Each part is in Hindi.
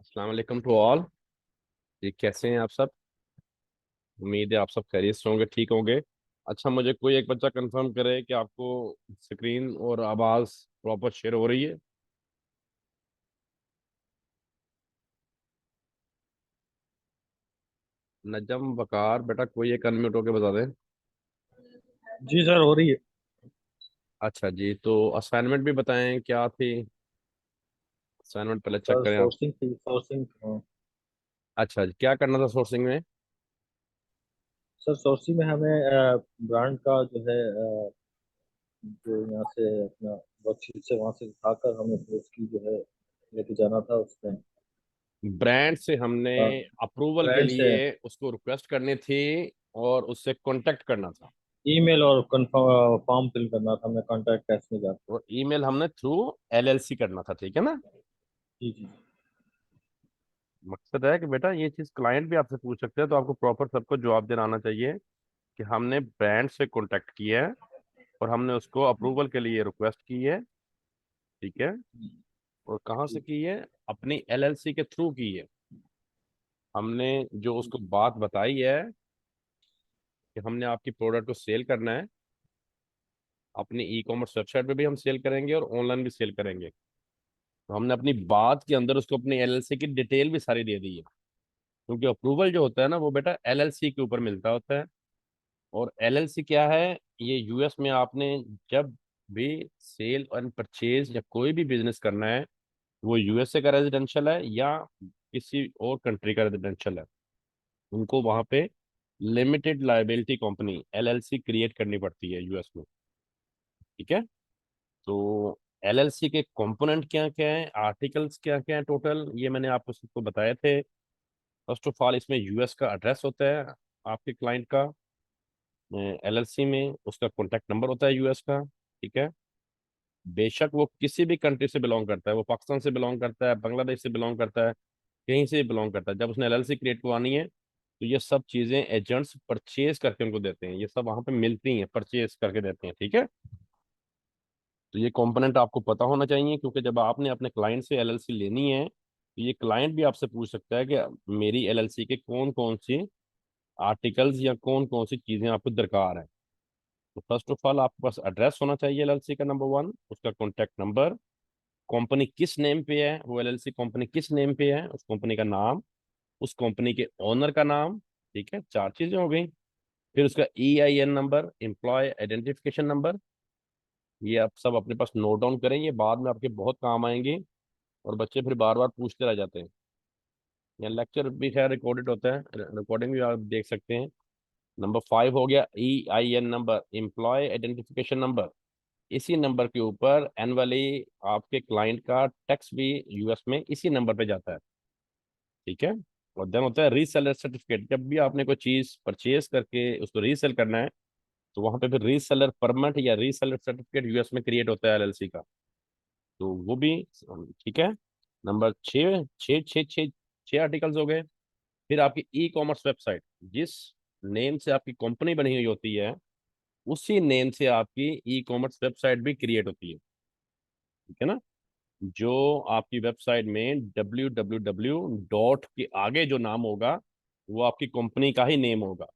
अस्सलाम वालेकुम टू ऑल। ये कैसे हैं आप सब? उम्मीद है आप सब खैरियत से होंगे, ठीक होंगे। अच्छा, मुझे कोई एक बच्चा कंफर्म करे कि आपको स्क्रीन और आवाज़ प्रॉपर शेयर हो रही है। नजम वकार, बेटा कोई एक अनम्यूट होके बता दें। जी सर, हो रही है। अच्छा जी, तो असाइनमेंट भी बताएं क्या थी। असाइनमेंट पहले चेक सर करें आप। सोर्सिंग थी, सोर्सिंग। अच्छा जी, क्या करना था सोर्सिंग में? सर सोर्सिंग में हमें ब्रांड का जो है, जो यहाँ से अपना वर्कशीट से वहाँ से उठाकर हमें फिर उसकी जो है लेके जाना था उसमें। ब्रांड से हमने अप्रूवल के ब्रांड से लिए उसको रिक्वेस्ट करनी थी और उससे कांटेक्ट करना था। ईमेल और कंफर्म फॉर्म फिल करना था हमें कॉन्टैक्ट टेक्स्ट में जाकर। और ईमेल हमने थ्रू एलएलसी करना था, ठीक है ना। जी जी। मकसद है कि बेटा ये चीज क्लाइंट भी आपसे पूछ सकते हैं, तो आपको प्रॉपर सबको जवाब देना आना चाहिए कि हमने ब्रांड से कांटेक्ट किया है और हमने उसको अप्रूवल के लिए रिक्वेस्ट की है, ठीक है। और कहाँ से जी की है? अपनी एलएलसी के थ्रू की है। हमने जो उसको बात बताई है कि हमने आपकी प्रोडक्ट को सेल करना है, अपनी ई कॉमर्स वेबसाइट पे भी हम सेल करेंगे और ऑनलाइन भी सेल करेंगे। तो हमने अपनी बात के अंदर उसको अपनी एलएलसी की डिटेल भी सारी दे दी है, क्योंकि अप्रूवल जो होता है ना वो बेटा एलएलसी के ऊपर मिलता होता है। और एलएलसी क्या है? ये यूएस में आपने जब भी सेल एंड परचेज या कोई भी बिजनेस करना है, वो यूएसए का रेजिडेंशियल है या किसी और कंट्री का रेजिडेंशियल है, उनको वहां पे limited liability company LLC create करनी पड़ती है यूएस में, ठीक है। तो एलएलसी के कंपोनेंट क्या क्या हैं, आर्टिकल्स क्या क्या हैं, टोटल ये मैंने आपको सबको बताए थे। फर्स्ट ऑफ ऑल इसमें यूएस का एड्रेस होता है आपके क्लाइंट का, एलएलसी में उसका कॉन्टैक्ट नंबर होता है यूएस का, ठीक है। बेशक वो किसी भी कंट्री से बिलोंग करता है, वो पाकिस्तान से बिलोंग करता है, बांग्लादेश से बिलोंग करता है, कहीं से भी बिलोंग करता है, जब उसने एलएलसी क्रिएट करवानी है तो ये सब चीजें एजेंट्स परचेज करके उनको देते हैं, ये सब वहां पे मिलती हैं, परचेज करके देते हैं, ठीक है। तो ये कंपोनेंट आपको पता होना चाहिए, क्योंकि जब आपने अपने क्लाइंट से एलएलसी लेनी है तो ये क्लाइंट भी आपसे पूछ सकता है कि मेरी एलएलसी के कौन कौन सी आर्टिकल्स या कौन कौन सी चीजें आपको दरकार है। तो फर्स्ट ऑफ ऑल आपके पास एड्रेस होना चाहिए एलएलसी का, नंबर वन, उसका कॉन्टैक्ट नंबर, कंपनी किस नेम पे है, वो एलएलसी कंपनी किस नेम पे है, उस कंपनी का नाम, उस कंपनी के ओनर का नाम, ठीक है, चार चीजें हो गई। फिर उसका EIN नंबर, एम्प्लॉय आइडेंटिफिकेशन नंबर, ये आप सब अपने पास नोट डाउन करें, ये बाद में आपके बहुत काम आएंगे और बच्चे फिर बार बार पूछते रह जाते हैं। या लेक्चर भी खैर रिकॉर्डेड होता है, रिकॉर्डिंग भी आप देख सकते हैं। नंबर फाइव हो गया EIN नंबर, एम्प्लॉय आइडेंटिफिकेशन नंबर। इसी नंबर के ऊपर एनुअली आपके क्लाइंट का टैक्स भी यूएस में इसी नंबर पे जाता है, ठीक है। और देन होता है रीसेलर सर्टिफिकेट, जब भी आपने कोई चीज परचेज करके उसको रीसेल करना है तो वहां पे फिर रीसेलर परमिट या रीसेलर सर्टिफिकेट यूएस में क्रिएट होता है एलएलसी का, तो वो भी, ठीक है। नंबर छः छः छः छः छः आर्टिकल्स हो गए। फिर आपकी ई कॉमर्स वेबसाइट, जिस नेम से आपकी कंपनी बनी हुई होती है उसी नेम से आपकी ई कॉमर्स वेबसाइट भी क्रिएट होती है, ठीक है ना। जो आपकी वेबसाइट में www डॉट के आगे जो नाम होगा वो आपकी कंपनी का ही नेम होगा,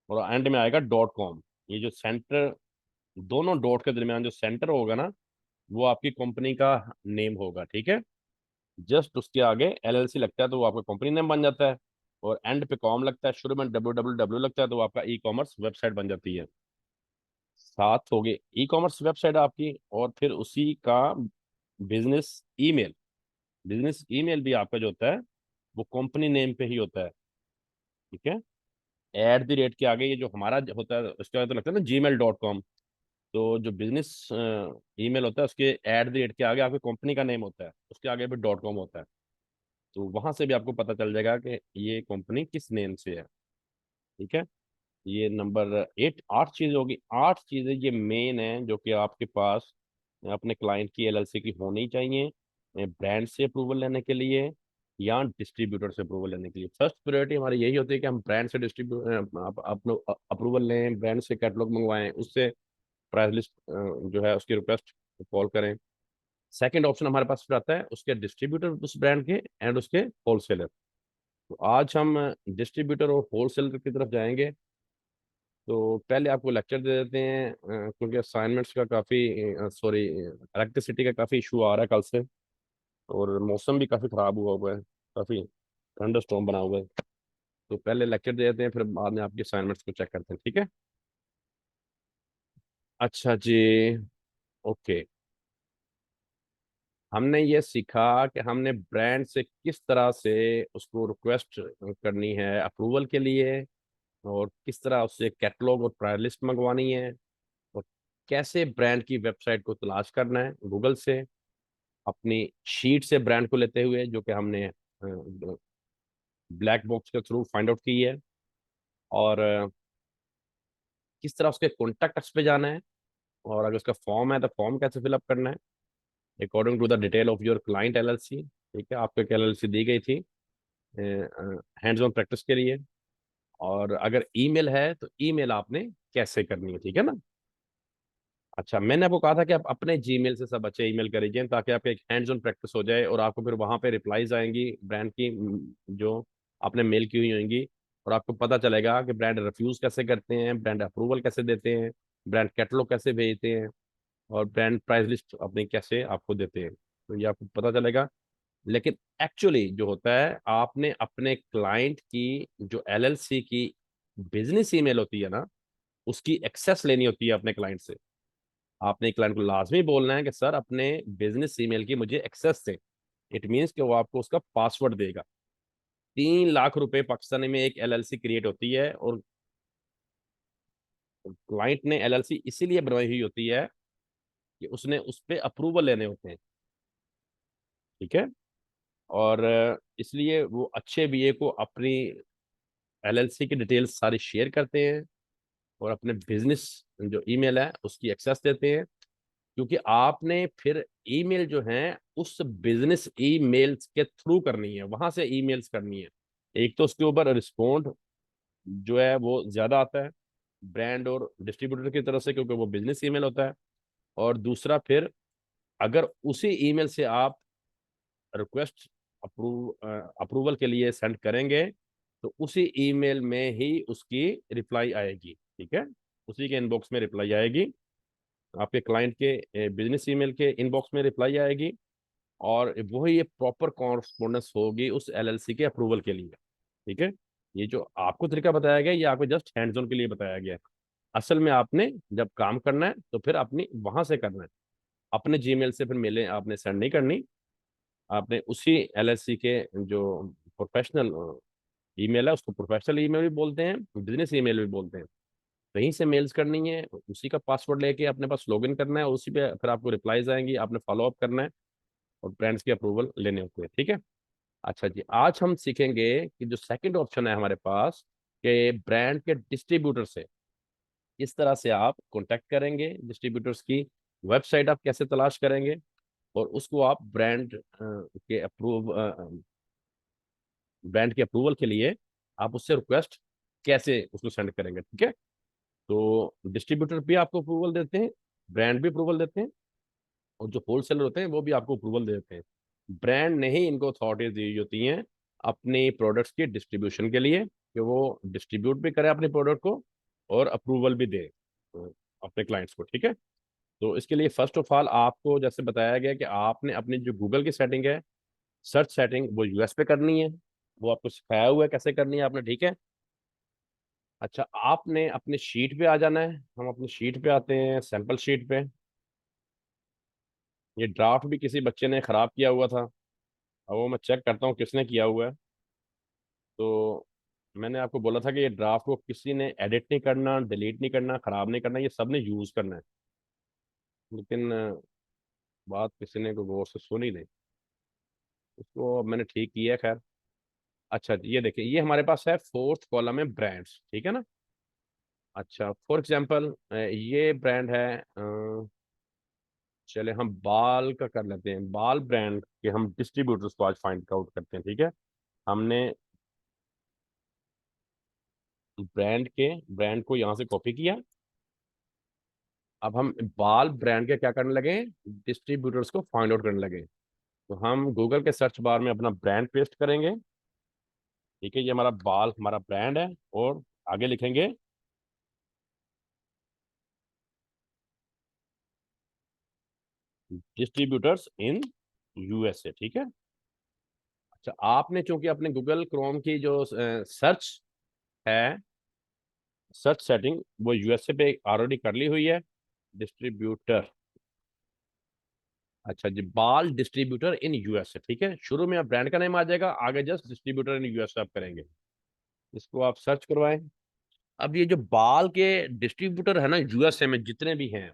और एंड में आएगा .com। ये जो सेंटर, दोनों डॉट के दरमियान जो सेंटर होगा ना, वो आपकी कंपनी का नेम होगा, ठीक है। जस्ट उसके आगे एलएलसी लगता है तो वो आपका कंपनी नेम बन जाता है, और एंड पे कॉम लगता है, शुरू में www लगता है तो वो आपका ई कॉमर्स वेबसाइट बन जाती है। साथ हो गए ई कॉमर्स वेबसाइट आपकी, और फिर उसी का बिजनेस ईमेल। बिजनेस ईमेल भी आपका जो होता है वो कंपनी नेम पे ही होता है, ठीक है। @ के आगे ये जो हमारा होता है उसके बाद तो लगता है ना gmail.com, तो जो बिजनेस ईमेल होता है उसके @ के आगे आपकी कंपनी का नेम होता है, उसके आगे भी .com होता है। तो वहां से भी आपको पता चल जाएगा कि ये कंपनी किस नेम से है, ठीक है। ये नंबर 8, 8 चीजें होगी, 8 चीजें ये मेन है जो कि आपके पास अपने क्लाइंट की एलएलसी की होनी चाहिए, ब्रांड से अप्रूवल लेने के लिए या डिस्ट्रीब्यूटर से अप्रूवल लेने के लिए। फर्स्ट प्रायोरिटी हमारी यही होती है कि हम ब्रांड से डिस्ट्रीब्यूट अप्रूवल लें, ब्रांड से कैटलॉग मंगवाएं, उससे प्राइस लिस्ट जो है उसकी रिक्वेस्ट कॉल करें। सेकंड ऑप्शन हमारे पास फिर आता है उसके डिस्ट्रीब्यूटर उस ब्रांड के एंड उसके होलसेलर। तो आज हम डिस्ट्रीब्यूटर और होलसेलर की तरफ जाएंगे। तो पहले आपको लेक्चर दे देते हैं, क्योंकि असाइनमेंट्स का काफ़ी, सॉरी, इलेक्ट्रिसिटी का काफ़ी इशू आ रहा है कल से, और मौसम भी काफ़ी ख़राब हुआ हुआ है, काफ़ी थंडर स्टॉर्म बना हुआ है। तो पहले लेक्चर दे देते हैं, फिर बाद में आपकी असाइनमेंट्स को चेक करते हैं, ठीक है। अच्छा जी, ओके। हमने ये सीखा कि हमने ब्रांड से किस तरह से उसको रिक्वेस्ट करनी है अप्रूवल के लिए, और किस तरह उससे कैटलॉग और प्राइस लिस्ट मंगवानी है, और कैसे ब्रांड की वेबसाइट को तलाश करना है गूगल से, अपनी शीट से ब्रांड को लेते हुए, जो कि हमने ब्लैक बॉक्स के थ्रू फाइंड आउट की है, और किस तरह उसके कॉन्टैक्ट पे जाना है, और अगर उसका फॉर्म है तो फॉर्म कैसे फिलअप करना है according to the detail of your client LLC. ठीक है, आपको एक एलएलसी दी गई थी हैंड्स ऑन प्रैक्टिस के लिए, और अगर ईमेल है तो ईमेल आपने कैसे करनी है, ठीक है ना। अच्छा, मैंने आपको कहा था कि आप अपने जीमेल से सब अच्छे ईमेल करिए, ताकि आपके एक हैंड्स ऑन प्रैक्टिस हो जाए, और आपको फिर वहां पे रिप्लाईज आएंगी ब्रांड की, जो आपने मेल की हुई होंगी, और आपको पता चलेगा कि ब्रांड रिफ्यूज कैसे करते हैं, ब्रांड अप्रूवल कैसे देते हैं, ब्रांड कैटलॉग कैसे भेजते हैं, और ब्रांड प्राइस लिस्ट अपनी कैसे आपको देते हैं। तो ये आपको पता चलेगा। लेकिन एक्चुअली जो होता है, आपने अपने क्लाइंट की जो एलएलसी की बिजनेस ईमेल होती है ना, उसकी एक्सेस लेनी होती है अपने क्लाइंट से। आपने क्लाइंट को लाजमी बोलना है कि सर अपने बिजनेस ईमेल की मुझे एक्सेस दें। इट मीन्स कि वो आपको उसका पासवर्ड देगा। 3 लाख रुपए पाकिस्तानी में एक एलएलसी क्रिएट होती है, और क्लाइंट ने एलएलसी इसीलिए बनवाई हुई होती है कि उसने उस पर अप्रूवल लेने होते हैं, ठीक है। और इसलिए वो अच्छे बीए को अपनी एलएलसी की डिटेल्स सारी शेयर करते हैं, और अपने बिजनेस जो ईमेल है उसकी एक्सेस देते हैं, क्योंकि आपने फिर ईमेल जो है उस बिजनेस ईमेल्स के थ्रू करनी है, वहां से ईमेल्स करनी है। एक तो उसके ऊपर रिस्पॉन्ड जो है वो ज्यादा आता है ब्रांड और डिस्ट्रीब्यूटर की तरफ से, क्योंकि वो बिजनेस ईमेल होता है। और दूसरा फिर अगर उसी ईमेल से आप रिक्वेस्ट अप्रूवल के लिए सेंड करेंगे, तो उसी ईमेल में ही उसकी रिप्लाई आएगी, ठीक है। उसी के इनबॉक्स में रिप्लाई आएगी, आपके क्लाइंट के बिजनेस ईमेल के इनबॉक्स में रिप्लाई आएगी, और वही ये प्रॉपर कॉरस्पॉन्डेंस होगी उस एलएलसी के अप्रूवल के लिए, ठीक है। ये जो आपको तरीका बताया गया, ये आपको जस्ट हैंड्स ऑन के लिए बताया गया है। असल में आपने जब काम करना है तो फिर अपनी वहां से करना है, अपने जीमेल से फिर मेलें आपने सेंड नहीं करनी। आपने उसी एलएलसी के जो प्रोफेशनल ईमेल है, उसको प्रोफेशनल ईमेल भी बोलते हैं, बिजनेस ईमेल भी बोलते हैं, कहीं से मेल्स करनी है, उसी का पासवर्ड लेके अपने पास लॉगिन करना है, उसी पे फिर आपको रिप्लाईज आएंगी, आपने फॉलो अप करना है, और ब्रांड्स की अप्रूवल लेने होते हैं, ठीक है। अच्छा जी, आज हम सीखेंगे कि जो सेकंड ऑप्शन है हमारे पास, कि ब्रांड के डिस्ट्रीब्यूटर से इस तरह से आप कांटेक्ट करेंगे, डिस्ट्रीब्यूटर्स की वेबसाइट आप कैसे तलाश करेंगे, और उसको आप ब्रांड के अप्रूवल के लिए आप उससे रिक्वेस्ट कैसे उसको सेंड करेंगे, ठीक है। तो डिस्ट्रीब्यूटर भी आपको अप्रूवल देते हैं, ब्रांड भी अप्रूवल देते हैं, और जो होलसेलर होते हैं वो भी आपको अप्रूवल देते हैं। ब्रांड ने ही इनको अथॉरिटीज दी होती हैं अपने प्रोडक्ट्स की डिस्ट्रीब्यूशन के लिए, कि वो डिस्ट्रीब्यूट भी करे अपने प्रोडक्ट को, और अप्रूवल भी दे तो अपने क्लाइंट्स को, ठीक है। तो इसके लिए फर्स्ट ऑफ ऑल आपको जैसे बताया गया कि आपने अपनी जो गूगल की सेटिंग है, सर्च सेटिंग, वो यूएस पे करनी है। वो आपको सिखाया हुआ है कैसे करनी है आपने, ठीक है। अच्छा, आपने अपने शीट पे आ जाना है। हम अपनी शीट पे आते हैं, सैंपल शीट पे। ये ड्राफ्ट भी किसी बच्चे ने खराब किया हुआ था, अब वो मैं चेक करता हूँ किसने किया हुआ है। तो मैंने आपको बोला था कि ये ड्राफ्ट को किसी ने एडिट नहीं करना, डिलीट नहीं करना, खराब नहीं करना, ये सब ने यूज करना है। लेकिन बात किसी ने को गौर से सुनी नहीं, उसको अब मैंने ठीक किया है, खैर। अच्छा, ये देखिए, ये हमारे पास है फोर्थ कॉलम में ब्रांड्स, ठीक है ना। अच्छा, फॉर एग्जांपल ये ब्रांड है, चले हम बाल का कर लेते हैं, बाल ब्रांड के हम डिस्ट्रीब्यूटर्स को आज फाइंड आउट करते हैं, ठीक है। हमने ब्रांड को यहाँ से कॉपी किया। अब हम बाल ब्रांड के क्या करने लगे, डिस्ट्रीब्यूटर्स को फाइंड आउट करने लगे। तो हम गूगल के सर्च बार में अपना ब्रांड पेस्ट करेंगे। ठीक है, ये हमारा बाल हमारा ब्रांड है, और आगे लिखेंगे डिस्ट्रीब्यूटर्स इन यूएसए। ठीक है। अच्छा, आपने चूंकि अपने गूगल क्रोम की जो सर्च है, सर्च सेटिंग वो यूएसए पे ऑलरेडी कर ली हुई है, डिस्ट्रीब्यूटर। अच्छा जी, बाल डिस्ट्रीब्यूटर इन यूएसए। ठीक है, शुरू में आप ब्रांड का नेम आ जाएगा, आगे जस्ट डिस्ट्रीब्यूटर इन यूएसए आप करेंगे। इसको आप सर्च करवाएं। अब ये जो बाल के डिस्ट्रीब्यूटर है ना यूएसए में जितने भी हैं,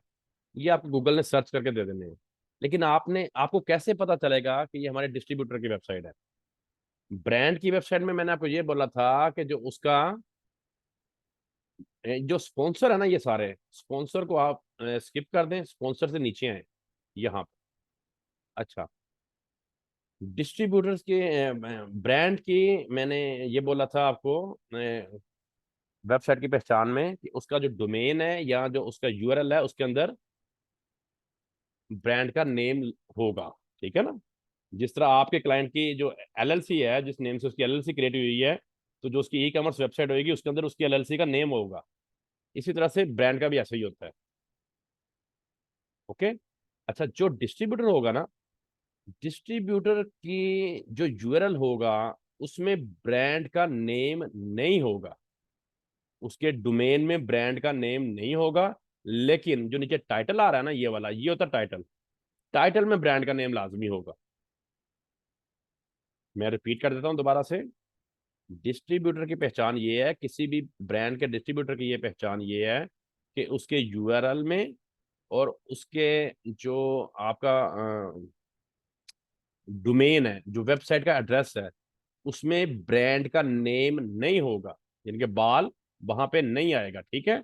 ये आपको गूगल ने सर्च करके दे देने हैं। लेकिन आपको कैसे पता चलेगा कि ये हमारे डिस्ट्रीब्यूटर की वेबसाइट है? ब्रांड की वेबसाइट में मैंने आपको ये बोला था कि जो उसका जो स्पॉन्सर है ना, ये सारे स्पॉन्सर को आप स्किप कर दें, स्पॉन्सर से नीचे आए यहाँ पे। अच्छा, डिस्ट्रीब्यूटर्स के ब्रांड की मैंने ये बोला था आपको वेबसाइट की पहचान में कि उसका जो डोमेन है या जो उसका यूआरएल है उसके अंदर ब्रांड का नेम होगा। ठीक है ना, जिस तरह आपके क्लाइंट की जो एलएलसी है, जिस नेम से उसकी एलएलसी क्रिएट हुई है, तो जो उसकी ई कॉमर्स वेबसाइट होगी उसके अंदर उसकी एलएलसी का नेम होगा। इसी तरह से ब्रांड का भी ऐसा ही होता है। ओके। अच्छा, जो डिस्ट्रीब्यूटर होगा ना, डिस्ट्रीब्यूटर की जो यूआरएल होगा उसमें ब्रांड का नेम नहीं होगा, उसके डोमेन में ब्रांड का नेम नहीं होगा। लेकिन जो नीचे टाइटल आ रहा है ना, ये वाला, ये होता है टाइटल। टाइटल में ब्रांड का नेम लाजमी होगा। मैं रिपीट कर देता हूं दोबारा से। डिस्ट्रीब्यूटर की पहचान ये है, किसी भी ब्रांड के डिस्ट्रीब्यूटर की ये पहचान ये है कि उसके यूआरएल में और उसके जो आपका डोमेन है, जो वेबसाइट का एड्रेस है, उसमें ब्रांड का नेम नहीं होगा, यानी कि बाल वहां पे नहीं आएगा। ठीक है।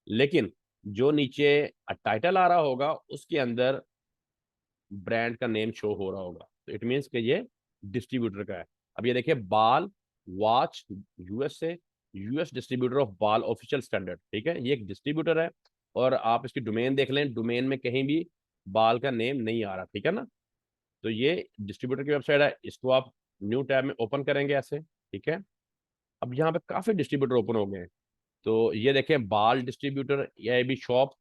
लेकिन जो नीचे टाइटल आ रहा होगा उसके अंदर ब्रांड का नेम शो हो रहा होगा, तो इट मीन्स कि ये डिस्ट्रीब्यूटर का है। अब ये देखिए, बाल watch USA, US distributor of बाल ऑफिशियल स्टैंडर्ड। ठीक है, ये एक डिस्ट्रीब्यूटर है, और आप इसकी डोमेन देख लें, डोमेन में कहीं भी बाल का नेम नहीं आ रहा। ठीक है ना, तो ये डिस्ट्रीब्यूटर की वेबसाइट है। इसको आप न्यू टैब में ओपन करेंगे ऐसे। ठीक है। अब यहाँ पे काफी डिस्ट्रीब्यूटर ओपन हो गए हैं। तो ये देखें, बाल डिस्ट्रीब्यूटर, ये भी शॉप,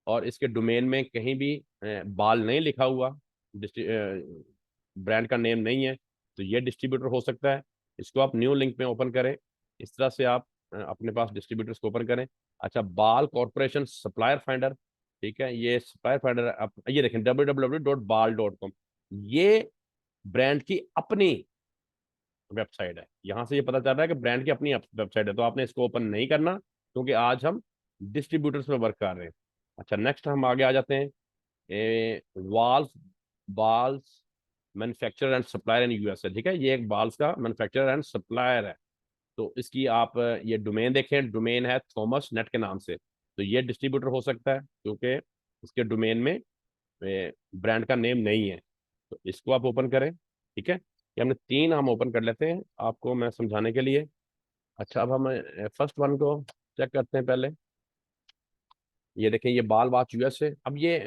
और इसके डोमेन में कहीं भी बाल नहीं लिखा हुआ, ब्रांड का नेम नहीं है, तो ये डिस्ट्रीब्यूटर हो सकता है। इसको आप न्यू लिंक में ओपन करें। इस तरह से आप अपने पास डिस्ट्रीब्यूटर्स को ओपन करें। अच्छा, बाल कॉरपोरेशन सप्लायर फाइंडर। ठीक है, ये सप्लायर फाइंडर, आप ये देखें www.bal.com, ये ब्रांड की अपनी वेबसाइट है। यहाँ से ये पता चल रहा है कि ब्रांड की अपनी वेबसाइट है, तो आपने इसको ओपन नहीं करना, क्योंकि आज हम डिस्ट्रीब्यूटर्स पे वर्क कर रहे हैं। अच्छा, नेक्स्ट हम आगे आ जाते हैं। Walls balls manufacturer and supplier in USA. ठीक है, ये एक बाल्स का मैन्युफैक्चरर एंड सप्लायर है। तो इसकी आप ये डोमेन देखें, डोमेन है थॉमस नेट के नाम से, तो ये डिस्ट्रीब्यूटर हो सकता है क्योंकि इसके डोमेन में ब्रांड का नेम नहीं है। तो इसको आप ओपन करें। ठीक है, ये हमने तीन, हम ओपन कर लेते हैं आपको मैं समझाने के लिए। अच्छा, अब हम फर्स्ट वन को चेक करते हैं पहले। ये देखें, ये बाल वॉच यूएस है। अब ये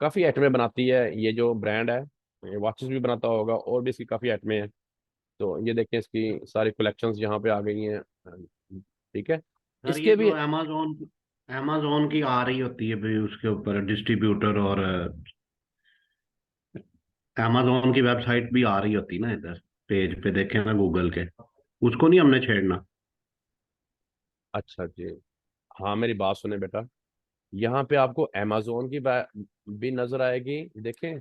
काफ़ी आइटमें बनाती है, ये जो ब्रांड है वॉचेस भी बनाता होगा, और भी इसकी काफ़ी आइटमें हैं। तो ये देखें, इसकी सारी कलेक्शंस यहाँ पे आ गई हैं। ठीक है, सर ये इसके भी। जो अमेजोन अमेजोन की आ रही होती है भाई उसके ऊपर डिस्ट्रीब्यूटर, और अमेजोन की वेबसाइट भी आ रही होती है ना, इधर पेज पे देखें ना गूगल के, उसको नहीं हमने छेड़ना। अच्छा जी, हाँ मेरी बात सुने बेटा, यहाँ पे आपको अमेजोन की भी नजर आएगी। देखें,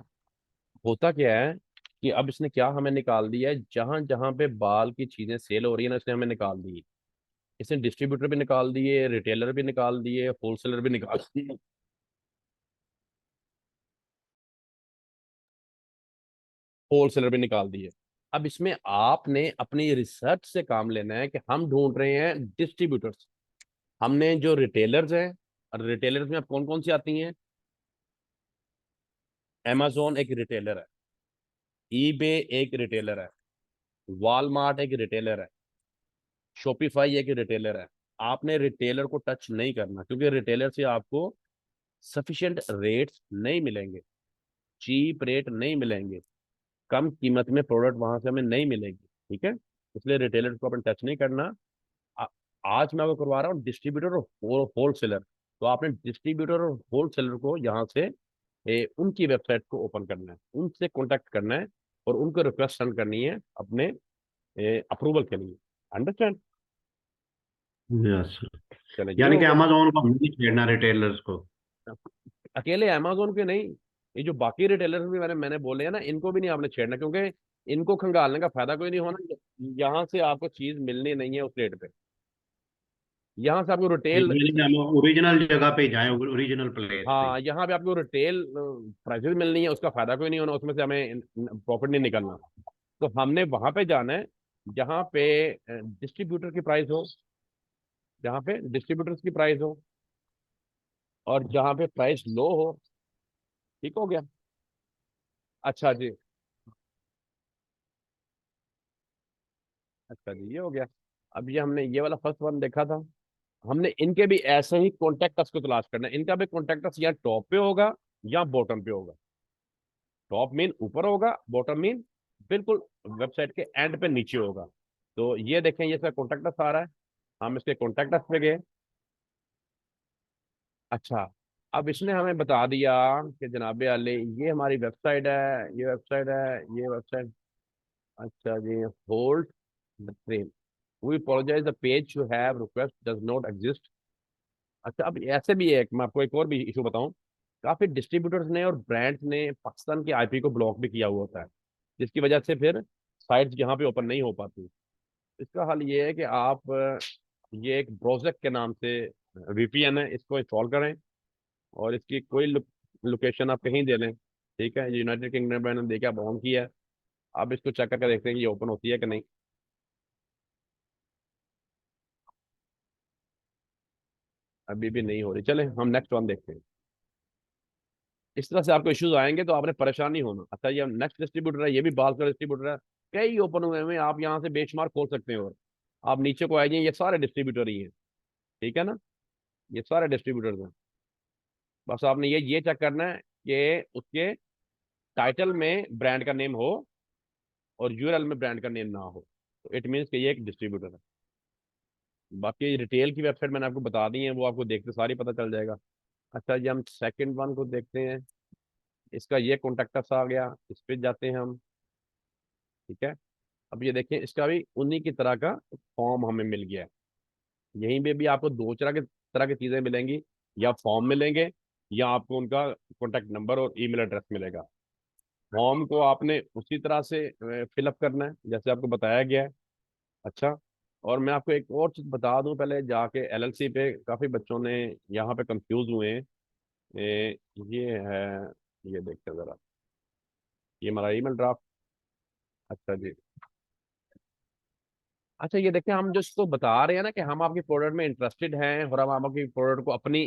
होता क्या है कि अब इसने क्या हमें निकाल दिया है, जहां जहां पे बाल की चीजें सेल हो रही है ना, इसने हमें निकाल दी। इसने डिस्ट्रीब्यूटर भी निकाल दिए, रिटेलर भी निकाल दिए, होलसेलर भी निकाल दिए, होलसेलर भी निकाल दिए। अब इसमें आपने अपनी रिसर्च से काम लेना है कि हम ढूंढ रहे हैं डिस्ट्रीब्यूटर्स। हमने जो रिटेलर्स हैं, और रिटेलर्स में अब कौन कौन सी आती हैं? amazon एक रिटेलर है, ईबे एक रिटेलर है, वॉलमार्ट एक रिटेलर है, शॉपिफाई एक रिटेलर है। आपने रिटेलर को टच नहीं करना, क्योंकि रिटेलर से आपको सफिशिएंट रेट्स नहीं मिलेंगे, चीप रेट नहीं मिलेंगे, कम कीमत में प्रोडक्ट वहां से हमें नहीं मिलेगी। ठीक है, इसलिए रिटेलर को अपन टच नहीं करना। आ, आज मैं आपको करवा रहा हूँ डिस्ट्रीब्यूटर और होलसेलर। तो आपने डिस्ट्रीब्यूटर और होलसेलर को यहाँ से उनकी वेबसाइट को ओपन करना है, उनसे कॉन्टेक्ट करना है और उनको रिक्वेस्ट सेंड करनी है अपने अप्रूवल के लिए। अंडरस्टैंड? यस। चलो ये यानी हो कि गया। अमेजोन को हम नहीं छेड़ना, रिटेलर्स को। अकेले अमेजोन के नहीं, ये जो बाकी रिटेलर्स भी मैंने बोले हैं ना, इनको भी नहीं आपने छेड़ना, क्योंकि इनको खंगालने का फायदा कोई नहीं होना। यहाँ से आपको चीज मिलनी नहीं है उस रेट पे। यहाँ से आपको रिटेल, यानी कि हम ओरिजिनल जगह पे जाएं, ओरिजिनल प्लेस पे। हाँ यहाँ पे आपको रिटेल प्राइसेस मिलनी है, उसका फायदा कोई नहीं होना, उसमें से हमें प्रॉफिट नहीं निकलना। तो हमने वहां पे जाना है जहाँ पे डिस्ट्रीब्यूटर की प्राइस हो, जहाँ पे डिस्ट्रीब्यूटर्स की प्राइस हो और जहाँ पे प्राइस लो हो। ठीक हो गया? अच्छा जी, अच्छा जी, ये हो गया। अब ये हमने ये वाला फर्स्ट वन देखा था। हमने इनके भी ऐसे ही कॉन्टेक्ट को तलाश करना है। इनका भी कॉन्टेक्ट या टॉप पे होगा या बॉटम पे होगा। टॉप मीन ऊपर होगा, बॉटम मीन बिल्कुल वेबसाइट के एंड पे नीचे होगा। तो ये देखें, ये इसका कॉन्टेक्ट आ रहा है। हम इसके कॉन्टेक्ट पे गए। अच्छा, अब इसने हमें बता दिया कि जनाबे आले ये हमारी वेबसाइट है, ये वेबसाइट है, ये वेबसाइट। अच्छा जी, hold the train, we apologise the page you have request does not exist. अच्छा, अब ऐसे भी है, मैं आपको एक और भी इशू बताऊं। काफी डिस्ट्रीब्यूटर्स ने और ब्रांड्स ने पाकिस्तान की आईपी को ब्लॉक भी किया हुआ होता है, जिसकी वजह से फिर साइट्स यहाँ पे ओपन नहीं हो पाती। इसका हल ये है कि आप ये एक ब्रोजेक के नाम से वीपीएन है, इसको इंस्टॉल करें और इसकी कोई लोकेशन आप कहीं दे लें। ठीक है, यूनाइटेड किंगडम मैंने देखा ऑन किया है। आप इसको चेक करके देखते हैं कि ये ओपन होती है कि नहीं। अभी भी नहीं हो रही। चले हम नेक्स्ट वन देखते हैं। इस तरह से आपको इश्यूज आएंगे तो आपने परेशान नहीं होना। अच्छा, ये नेक्स्ट डिस्ट्रीब्यूटर है, ये भी बाल का डिस्ट्रीब्यूटर है, कई ओपन हुए हैं। आप यहाँ से बेंचमार्क खोल सकते हैं और आप नीचे को आ जाइए, ये सारे डिस्ट्रीब्यूटर ही हैं। ठीक है ना, ये सारे डिस्ट्रीब्यूटर्स हैं। बस आपने ये चेक करना है कि उसके टाइटल में ब्रांड का नेम हो और यूआरएल में ब्रांड का नेम ना हो, तो इट मीन्स कि ये एक डिस्ट्रीब्यूटर है। बाकी रिटेल की वेबसाइट मैंने आपको बता दी है, वो आपको देखते सारी पता चल जाएगा। अच्छा जी, हम सेकंड वन को देखते हैं। इसका ये कॉन्टेक्ट आ गया, इस पे जाते हैं हम। ठीक है, अब ये देखें, इसका भी उन्हीं की तरह का फॉर्म हमें मिल गया है। यहीं पे भी आपको दो तरह की चीजें मिलेंगी, या फॉर्म मिलेंगे या आपको उनका कॉन्टेक्ट नंबर और ईमेल एड्रेस मिलेगा। फॉर्म को आपने उसी तरह से फिलअप करना है जैसे आपको बताया गया है। अच्छा, और मैं आपको एक और चीज बता दूं पहले जाके, एलएलसी पे काफी बच्चों ने यहाँ पे कंफ्यूज हुए हैं। ये है, ये देखते हैं जरा, ये हमारा ईमेल ड्राफ्ट। अच्छा जी, अच्छा ये देखिए, हम जो इसको बता रहे हैं ना कि हम आपके प्रोडक्ट में इंटरेस्टेड हैं और हम आपके प्रोडक्ट को अपनी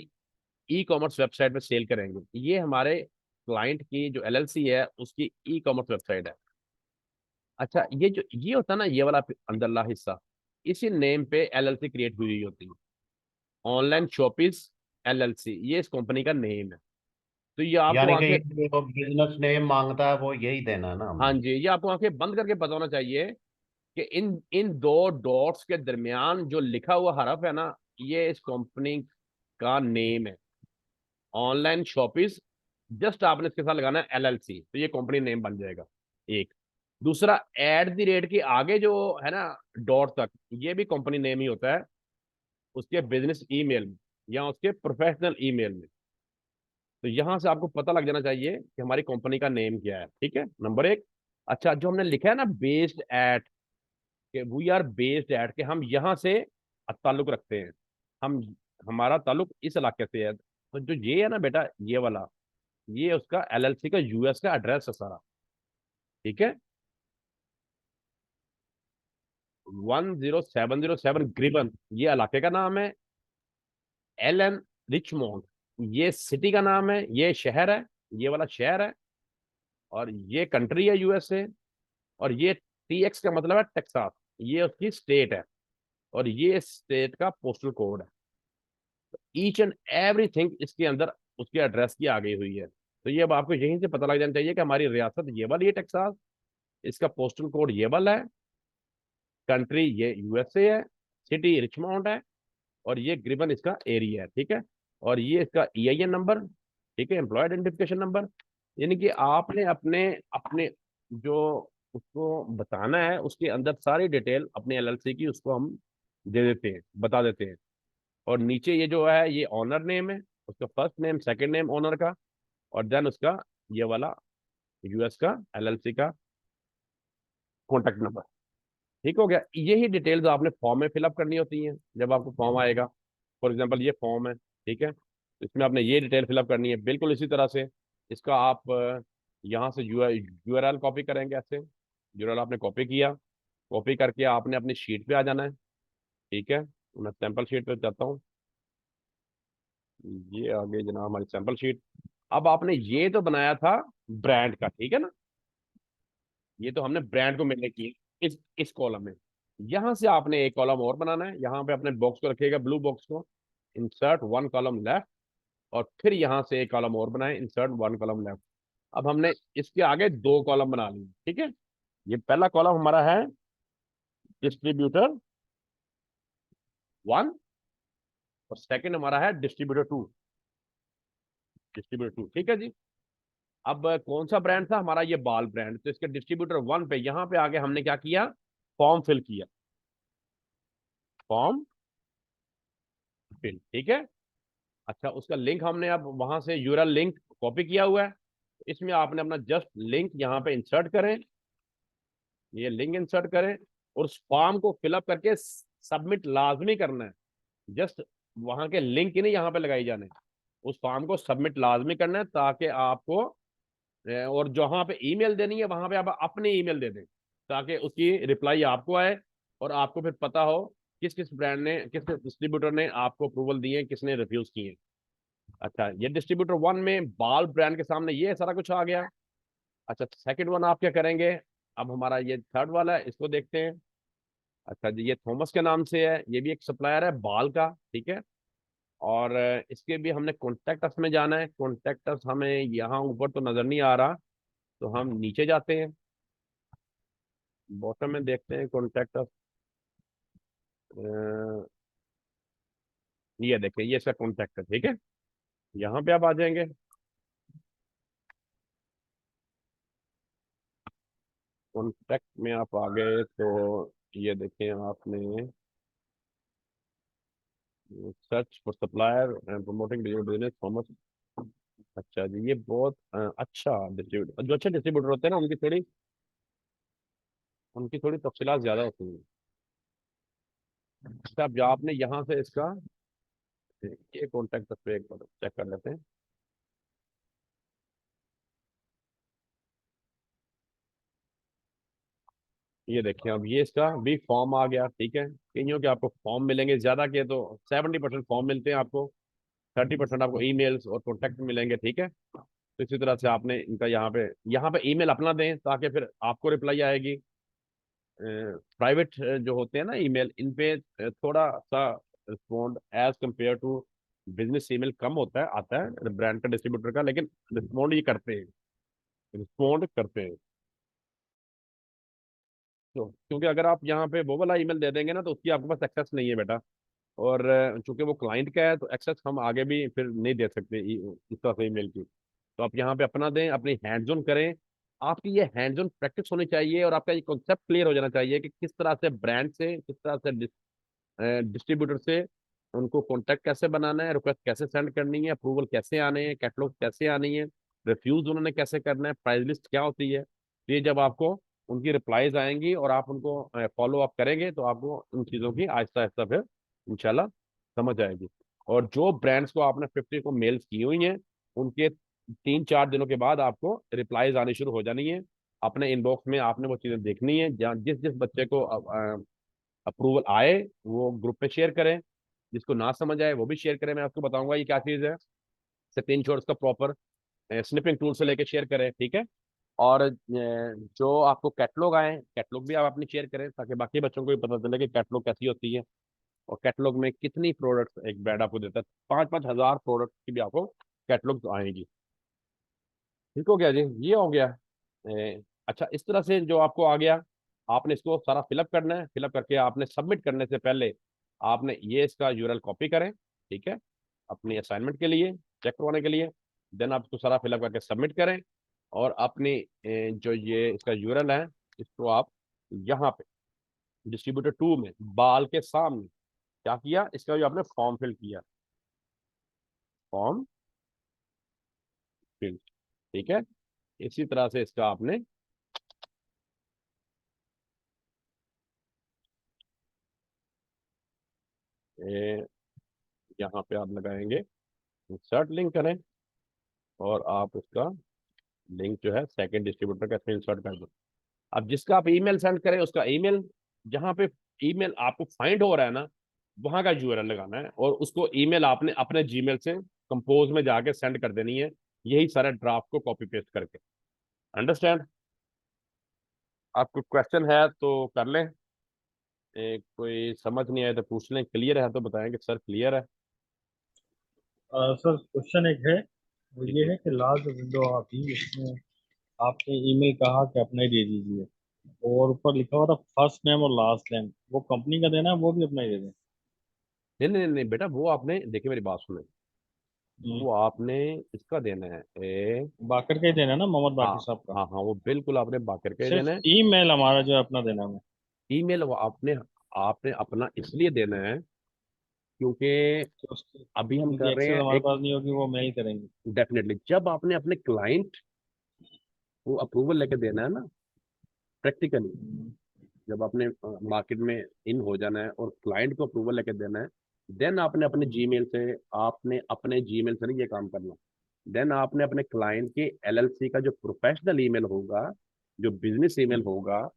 ई कॉमर्स वेबसाइट पे सेल करेंगे। ये हमारे क्लाइंट की जो एलएलसी है उसकी ई कॉमर्स वेबसाइट है। अच्छा, ये जो ये होता है ना, ये वाला अंदरला हिस्सा, इसी नेम पे एलएलसी क्रिएट हुई होती है। ऑनलाइन शॉपिस एलएलसी, ये इस कंपनी का नेम है। तो ये आपको यानी कि आंखें, ये जो बिजनेस नेम मांगता है वो यही देना है ना हाँ हमने। जी, ये आपको आंखें बंद करके पता होना चाहिए कि इन इन दो डॉट्स के दरमियान जो लिखा हुआ हरफ है ना, ये इस कंपनी का नेम है। ऑनलाइन शॉपिस, जस्ट आपने इसके साथ लगाना है एलएलसी, तो ये कंपनी नेम बन जाएगा। एक, दूसरा, एट द रेट के आगे जो है ना डॉट तक, ये भी कंपनी नेम ही होता है उसके बिजनेस ईमेल में या उसके प्रोफेशनल ईमेल में। तो यहां से आपको पता लग जाना चाहिए कि हमारी कंपनी का नेम क्या है। ठीक है, नंबर एक। अच्छा, जो हमने लिखा है ना बेस्ड एट, कि वी आर बेस्ड एट, कि हम यहाँ से ताल्लुक रखते हैं, हम हमारा ताल्लुक इस इलाके से है। तो जो ये है ना बेटा, ये वाला, ये उसका एलएलसी का यूएस का एड्रेस है सारा। ठीक है, 10707 ग्रिबन ये इलाके का नाम है। एलन रिचमोंड ये सिटी का नाम है, ये शहर है, ये वाला शहर है। और ये कंट्री है यूएसए। और ये टीएक्स का मतलब है टेक्सास, ये उसकी स्टेट है। और ये स्टेट का पोस्टल कोड है। ईच एंड एवरीथिंग इसके अंदर उसके एड्रेस की आ गई हुई है। तो ये अब आपको यहीं से पता लग जाना चाहिए कि हमारी रियासत ये वाली है टेक्सास, इसका पोस्टल कोड ये वाला है, कंट्री ये यूएसए है, सिटी रिचमोंड है, और ये ग्रिबन इसका एरिया है, ठीक है। और ये इसका ईआईएन नंबर, ठीक है, एम्प्लॉय आइडेंटिफिकेशन नंबर। यानी कि आपने अपने अपने जो उसको बताना है उसके अंदर सारी डिटेल अपने एलएलसी की उसको हम दे देते हैं, बता देते हैं। और नीचे ये जो है ये ऑनर नेम है, उसका first name second name owner का, और देन उसका ये वाला यूएस का एलएलसी का कॉन्टेक्ट नंबर। ठीक हो गया। यही डिटेल्स आपने फॉर्म में फिलअप करनी होती हैं जब आपको फॉर्म आएगा। फॉर एग्जांपल ये फॉर्म है, ठीक है, तो इसमें आपने ये डिटेल फिलअप करनी है बिल्कुल इसी तरह से। इसका आप यहाँ से यूआरएल कॉपी करेंगे, ऐसे यूआरएल आपने कॉपी किया, कॉपी करके आपने अपनी शीट पे आ जाना है, ठीक है। मैं सैंपल शीट पे जाता हूँ, ये आ गई जनाब हमारी सैंपल शीट। अब आपने ये तो बनाया था ब्रांड का, ठीक है ना, ये तो हमने ब्रांड को मिलने की इस कॉलम में। यहां से आपने एक कॉलम और बनाना है, यहाँ पे अपने बॉक्स को रखिएगा, ब्लू बॉक्स को, इंसर्ट वन कॉलम लेफ्ट, और फिर यहाँ से एक कॉलम और बनाए, इंसर्ट वन कॉलम लेफ्ट। अब हमने इसके आगे दो कॉलम बना लिए, ठीक है। ये पहला कॉलम हमारा है डिस्ट्रीब्यूटर वन, और सेकंड हमारा है डिस्ट्रीब्यूटर टू, डिस्ट्रीब्यूटर टू, ठीक है जी। अब कौन सा ब्रांड था हमारा, ये बाल ब्रांड, तो इसके डिस्ट्रीब्यूटर वन पे यहाँ पे आगे हमने क्या किया, फॉर्म फिल किया, फॉर्म फिल, ठीक है। अच्छा, उसका लिंक हमने अब वहां से यूआरएल लिंक कॉपी किया हुआ है, इसमें आपने अपना जस्ट लिंक यहाँ पे इंसर्ट करें, ये लिंक इंसर्ट करें, और उस फॉर्म को फिलअप करके सबमिट लाजमी करना है। जस्ट वहां के लिंक ही नहीं यहाँ पे लगाई जाने, उस फॉर्म को सबमिट लाजमी करना है, ताकि आपको और जहां पे ईमेल देनी है वहां पे आप अपनी ईमेल दे दें, ताकि उसकी रिप्लाई आपको आए, और आपको फिर पता हो किस किस ब्रांड ने, किस किस डिस्ट्रीब्यूटर ने आपको अप्रूवल दिए, किसने रिफ्यूज किए। अच्छा, ये डिस्ट्रीब्यूटर वन में बाल ब्रांड के सामने ये सारा कुछ आ गया। अच्छा, सेकंड वन आप क्या करेंगे, अब हमारा ये थर्ड वाला है, इसको देखते हैं। अच्छा जी, ये थॉमस के नाम से है, ये भी एक सप्लायर है बाल का, ठीक है। और इसके भी हमने कॉन्टेक्ट अस में जाना है, कॉन्टेक्ट अस हमें यहाँ ऊपर तो नजर नहीं आ रहा, तो हम नीचे जाते हैं, बॉटम में देखते हैं कॉन्टेक्ट अस। ये देखिए, ये इसका कॉन्टेक्ट है, ठीक है। यहाँ पे आप आ जाएंगे, कॉन्टेक्ट में आप आ गए तो ये देखें आपने search for supplier and promoting business Thomas. अच्छा जी, ये बहुत अच्छा डिस्ट्रीब्यूटर, जो अच्छे डिस्ट्रीब्यूटर होते हैं ना उनकी थोड़ी तफसीलात ज्यादा होती हैं। अच्छा, अब आपने यहाँ से इसका ये कॉन्टेक्ट पे एक बार चेक कर लेते हैं। ये देखिए, अब ये इसका भी फॉर्म आ गया, ठीक है। कईयों के आपको फॉर्म मिलेंगे, ज्यादा के तो 70% फॉर्म मिलते हैं आपको, 30% आपको ईमेल्स और कॉन्टेक्ट मिलेंगे, ठीक है। तो इसी तरह से आपने इनका यहाँ पे ईमेल अपना दें, ताकि फिर आपको रिप्लाई आएगी। प्राइवेट जो होते हैं ना ईमेल, इन पे थोड़ा सा respond as compare to business email कम होता है, आता है ब्रांड का, डिस्ट्रीब्यूटर का, लेकिन रिस्पॉन्ड ये करते हैं, रिस्पॉन्ड करते हैं। तो क्योंकि अगर आप यहाँ पे वो वाला ईमेल दे देंगे ना, तो उसकी आपके पास एक्सेस नहीं है बेटा, और चूंकि वो क्लाइंट का है तो एक्सेस हम आगे भी फिर नहीं दे सकते इस तरह से ईमेल की। तो आप यहाँ पे अपना दें, अपनी हैंड्स ऑन करें, आपकी ये हैंड्स ऑन प्रैक्टिस होनी चाहिए, और आपका ये कॉन्सेप्ट क्लियर हो जाना चाहिए कि किस तरह से ब्रांड से, किस तरह से डिस्ट्रीब्यूटर से उनको कॉन्टैक्ट कैसे बनाना है, रिक्वेस्ट कैसे सेंड करनी है, अप्रूवल कैसे आने हैं, कैटलॉग कैसे आनी है, रिफ्यूज उन्होंने कैसे करना है, प्राइस लिस्ट क्या होती है। तो ये जब आपको उनकी रिप्लाईज आएंगी और आप उनको फॉलो अप करेंगे, तो आपको उन चीज़ों की आहिस्ता आहिस्ता फिर इंशाल्लाह समझ आएगी। और जो ब्रांड्स को आपने 50 को मेल्स की हुई हैं, उनके 3-4 दिनों के बाद आपको रिप्लाईज आनी शुरू हो जानी है। अपने इनबॉक्स में आपने वो चीज़ें देखनी है, जहाँ जिस जिस बच्चे को अप्रूवल आए वो ग्रुप पे शेयर करें, जिसको ना समझ आए वो भी शेयर करें। मैं आपको बताऊंगा ये क्या चीज़ है, स्क्रीन शॉट का प्रॉपर स्निपिंग टूल से लेके शेयर करें, ठीक है। और जो आपको कैटलॉग आए, कैटलॉग भी आप अपनी शेयर करें, ताकि बाकी बच्चों को भी पता चले कि कैटलॉग कैसी होती है, और कैटलॉग में कितनी प्रोडक्ट्स एक ब्रांड आपको देता है। 5-5 हज़ार प्रोडक्ट की भी आपको कैटलॉग आएंगी। ठीक हो गया जी, ये हो गया। अच्छा, इस तरह से जो आपको आ गया, आपने इसको सारा फिलअप करना है। फिलअप करके आपने सबमिट करने से पहले आपने ये इसका यूआरएल कॉपी करें, ठीक है, अपनी असाइनमेंट के लिए, चेक करवाने के लिए। देन आप इसको सारा फिलअप करके सबमिट करें, और अपनी जो ये इसका यूआरएल है, इसको आप यहाँ पे डिस्ट्रीब्यूटर 2 में बाल के सामने क्या किया, इसका जो आपने फॉर्म फिल किया, फॉर्म फिल, ठीक है। इसी तरह से इसका आपने यहाँ पे आप लगाएंगे, इंसर्ट लिंक करें, और आप उसका लिंक जो है सेकंड डिस्ट्रीब्यूटर का इसमें इंसर्ट कर दो। अब जिसका आप ईमेल सेंड करें, उसका ईमेल, जहाँ पे ईमेल आपको फाइंड हो रहा है ना, वहां का यूआरएल लगाना है, और उसको ईमेल आपने अपने जीमेल से कंपोज में जाके सेंड कर देनी है, यही सारे ड्राफ्ट को कॉपी पेस्ट करके। अंडरस्टैंड? आपको क्वेश्चन है तो कर लें, कोई समझ नहीं आया तो पूछ लें, क्लियर है तो बताएंगे सर क्लियर है। सर क्वेश्चन एक है, वो जी ये जी। है कि लास्ट विंडो आती है इसमें आपने ईमेल कहा कि अपना ही दे दीजिए, और ऊपर लिखा हुआ था फर्स्ट नेम और लास्ट नेम, वो कंपनी का देना है, वो भी अपना ही दे दें? नहीं नहीं नहीं बेटा, वो आपने देखिए, मेरी बात सुने, हम्म, वो आपने इसका देना है बाकर का ही देना है ना, मोहम्मद हाँ बाकी साहब का? हाँ हाँ, वो बिल्कुल आपने बाकर के सिर्फ देना है। ईमेल हमारा जो है अपना देना है हमें? ईमेल वो आपने आपने अपना इसलिए देना है क्योंकि तो उसकी अभी हम उनकी कर रहे एक्सेस हैं हमारे एक, पास नहीं होगी, वो मेल करेंगे? डेफिनेटली जब आपने अपने क्लाइंट को अप्रूवल लेके देना है ना, प्रैक्टिकली हम्म, जब आपने मार्केट में इन हो जाना है और क्लाइंट को अप्रूवल लेके देना है, देन आपने अपने जीमेल से, आपने अपने जीमेल से नहीं ये काम करना। देन आपने अपने क्लाइंट के एलएलसी का जो प्रोफेशनल ईमेल होगा, जो बिजनेस ईमेल हम्म, होगा,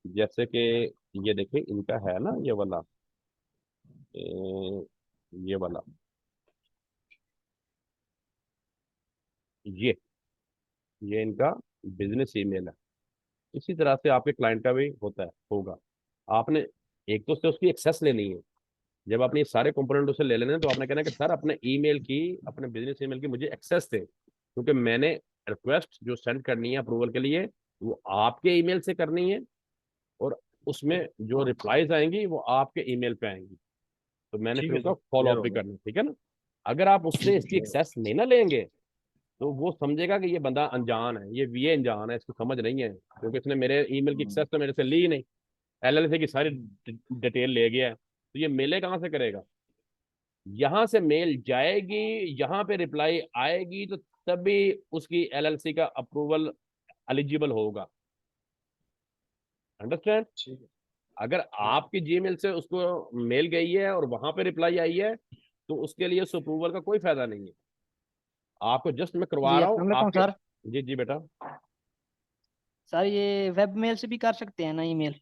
जैसे कि ये देखिए इनका है ना ये वाला, ये वाला, ये ये इनका बिजनेस ईमेल है। इसी तरह से आपके क्लाइंट का भी होता है, होगा। आपने एक तो से उसकी एक्सेस लेनी है। जब आपने ये सारे कंपोनेंट उसे ले लेने हैं, तो आपने कहना है कि सर अपने ईमेल की, अपने बिजनेस ईमेल की मुझे एक्सेस थे, क्योंकि मैंने रिक्वेस्ट जो सेंड करनी है अप्रूवल के लिए, वो आपके ईमेल से करनी है, और उसमें जो रिप्लाईज आएंगी वो आपके ईमेल पे आएंगी। तो मैंने ठीक फिर है उनका सर, फॉलो क्लियर अप हो भी गया। करना है, ठीक है ना। अगर आप उससे ठीक है, इसकी क्लियर हो एक्सेस नहीं ना लेंगे, तो वो समझेगा कि ये बंदा अनजान है, ये अनजान है, इसको समझ नहीं है, क्योंकि इसने मेरे ईमेल की गया। एक्सेस तो मेरे से ली ही नहीं, एलएलसी की सारी डिटेल ले गया है, तो ये मेले कहाँ से करेगा। यहां से मेल जाएगी, यहाँ पे रिप्लाई आएगी, तो तभी उसकी एलएलसी का अप्रूवल एलिजिबल होगा। अंडरस्टैंड? ठीक है। अगर ठीक है। आपकी जीमेल से उसको मेल गई है और वहां पे रिप्लाई आई है, तो उसके लिए उस अप्रूवल का कोई फायदा नहीं है। आपको जस्ट मैं करवा जी रहा हूँ अस्सलाम वालेकुम आपके। सर। जी जी बेटा। सर ये वेब मेल से भी कर सकते हैं ना ईमेल?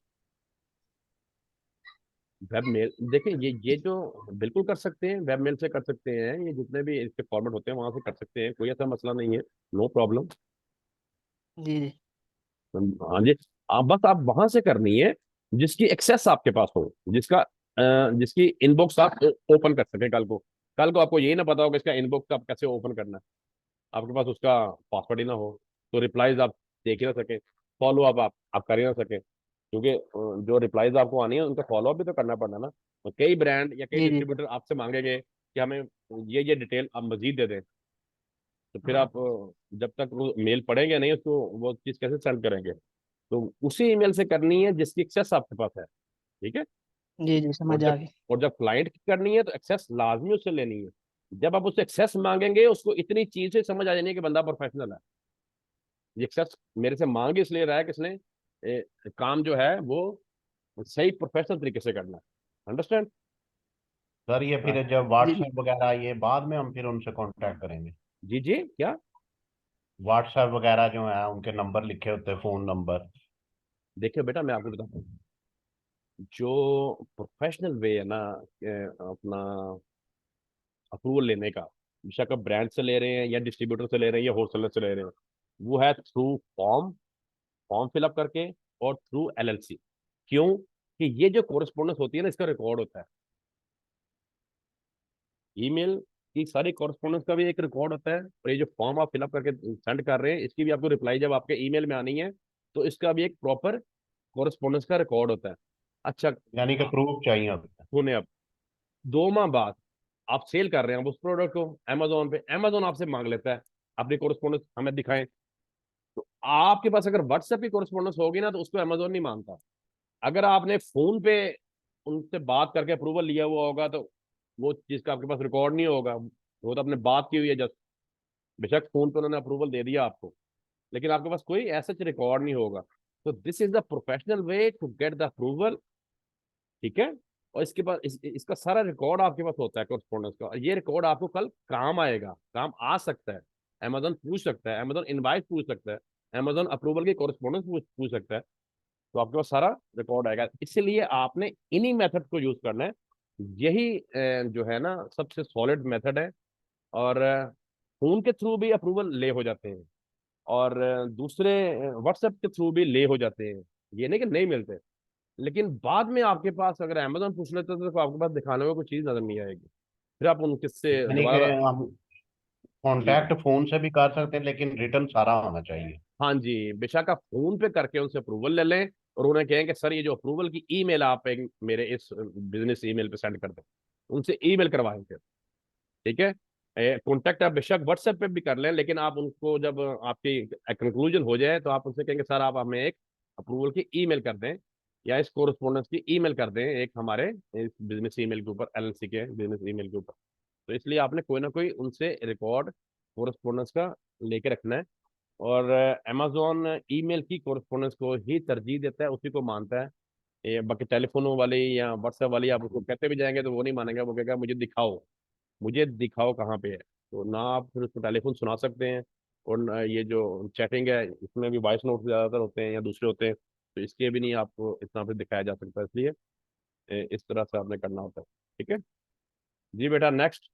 वेब मेल देखिए, ये जो बिल्कुल कर सकते हैं, वेब मेल से कर सकते हैं, ये जितने भी इसके फॉर्मेट होते हैं वहां से कर सकते हैं, कोई ऐसा मसला नहीं है, नो प्रॉब्लम। जी जी। हाँ जी। आप बस आप वहां से करनी है जिसकी एक्सेस आपके पास हो, जिसकी इनबॉक्स आप ओपन कर सके कल को। कल को आपको यही ना पता हो कि इसका इनबॉक्स आप कैसे ओपन करना है, आपके पास उसका पासवर्ड ही ना हो, तो रिप्लाईज आप देख ही ना सके, फॉलो अप आप कर ही ना सके, क्योंकि जो रिप्लाईज आपको आनी है उनका फॉलो अप भी तो करना पड़ना ना। तो कई ब्रांड या कई जी जी सर। डिस्ट्रीब्यूटर आपसे मांगेंगे कि हमें ये डिटेल आप मजीद दे दें, तो फिर आप जब तक वो मेल पढ़ेंगे नहीं उसको, वो चीज़ कैसे सेंड करेंगे। तो उसी ईमेल से करनी है जिसकी एक्सेस आपके पास है, ठीक है। जी जी और समझ आ जब गई। और जब क्लाइंट की करनी है तो एक्सेस लाजमी उससे लेनी है। जब आप उससे एक्सेस मांगेंगे, उसको इतनी चीजें समझ आ जानी है कि बंदा प्रोफेशनल है। ये एक्सेस मेरे से मांग इसलिए रहा है कि इसने काम जो है वो सही प्रोफेशनल तरीके से करना है। अंडरस्टैंड? सर ये हाँ फिर जब जी जी। व्हाट्सएप वगैरह, ये बाद में हम फिर उनसे कांटेक्ट करेंगे? जी जी, क्या? व्हाट्सएप वगैरह जो है उनके नंबर लिखे होते हैं, फोन नंबर। देखिए बेटा, मैं आपको बताता हूँ, जो प्रोफेशनल वे है ना अपना अप्रूवल लेने का, बेशक आप ब्रांड से ले रहे हैं या डिस्ट्रीब्यूटर से ले रहे हैं या होलसेलर से ले रहे हैं, वो है थ्रू फॉर्म, फॉर्म फिलअप करके, और थ्रू एलएलसी। क्यों? कि ये जो कोरेस्पोंडेंस होती है ना, इसका रिकॉर्ड होता है। ईमेल कि सारी कॉरेस्पॉन्डेंस का भी एक रिकॉर्ड होता है, और ये जो फॉर्म आप फिलअप करके सेंड कर रहे हैं इसकी भी आपको रिप्लाई जब आपके ईमेल में आनी है तो इसका भी एक प्रॉपर कॉरेस्पॉन्डेंस का रिकॉर्ड होता है। अच्छा, यानी कि प्रूफ चाहिए अब। सुने अब, 2 माह बाद आप सेल कर रहे हैं अब उस प्रोडक्ट को अमेजोन पे, अमेजोन आपसे मांग लेता है अपनी कॉरेस्पॉन्डेंस हमें दिखाएं। तो आपके पास अगर व्हाट्सएप की कॉरेस्पॉन्डेंस होगी ना तो उसको अमेजोन नहीं मांगता। अगर आपने फोन पे उनसे बात करके अप्रूवल लिया हुआ होगा तो वो चीज का आपके पास रिकॉर्ड नहीं होगा, वो तो आपने बात की हुई है जस्ट, बेशक फोन पे उन्होंने अप्रूवल दे दिया आपको, लेकिन आपके पास कोई ऐसा रिकॉर्ड नहीं होगा। तो this is the professional way to get the approval, ठीक है। और इसके पास इसका सारा रिकॉर्ड आपके पास होता है कॉरेस्पॉन्डेंस का, और ये रिकॉर्ड आपको कल काम आएगा, काम आ सकता है। अमेजोन पूछ सकता है, अमेजोन इनवाइस पूछ सकता है, अमेजोन अप्रूवल की कॉरेस्पॉन्डेंस पूछ सकता है। तो आपके पास सारा रिकॉर्ड आएगा, इसलिए आपने इन्हीं मेथड को यूज करना है। यही जो है ना सबसे सॉलिड मेथड है। और फोन के थ्रू भी अप्रूवल ले हो जाते हैं, और दूसरे व्हाट्सएप के थ्रू भी ले हो जाते हैं, ये नहीं कि नहीं मिलते। लेकिन बाद में आपके पास अगर अमेजोन पूछ लेते तो आपके पास दिखाने में कोई चीज नजर नहीं आएगी, फिर आप उनके से यानी कि दोबारा। हम जी, कांटेक्ट फोन से भी कर सकते हैं, लेकिन रिटर्न सारा होना चाहिए। हाँ जी, बेशक आप फोन पे करके उनसे अप्रूवल ले लें, और उन्हें कहें कि सर ये जो अप्रूवल की ईमेल आप एक मेरे इस बिजनेस ईमेल पे सेंड कर दें, उनसे ईमेल करवाएं फिर, ठीक है। कॉन्टैक्ट आप बेशक व्हाट्सएप पे भी कर लें, लेकिन आप उनको जब आपकी कंक्लूजन हो जाए तो आप उनसे कहेंगे सर आप हमें एक अप्रूवल की ईमेल कर दें, या इस कोरस्पोंडेंस की ईमेल कर दें एक हमारे इस बिजनेस ईमेल के ऊपर, एलएलसी के बिजनेस ईमेल के ऊपर। तो इसलिए आपने कोई ना कोई उनसे रिकॉर्ड कोरस्पोंडेंस का लेके रखना है। और अमेजोन ईमेल की कोरस्पोंडेंस को ही तरजीह देता है, उसी को मानता है। ये बाकी टेलीफोन वाली या व्हाट्सएप वाली आप उसको कहते भी जाएंगे तो वो नहीं मानेंगे, वो कहेगा मुझे दिखाओ, मुझे दिखाओ कहाँ पे है। तो ना आप फिर उसको टेलीफोन सुना सकते हैं, और ये जो चैटिंग है इसमें भी वॉइस नोट ज़्यादातर होते हैं या दूसरे होते हैं, तो इसके भी नहीं आपको इतना फिर दिखाया जा सकता, इसलिए इस तरह से आपने करना होता है, ठीक है। जी बेटा नेक्स्ट।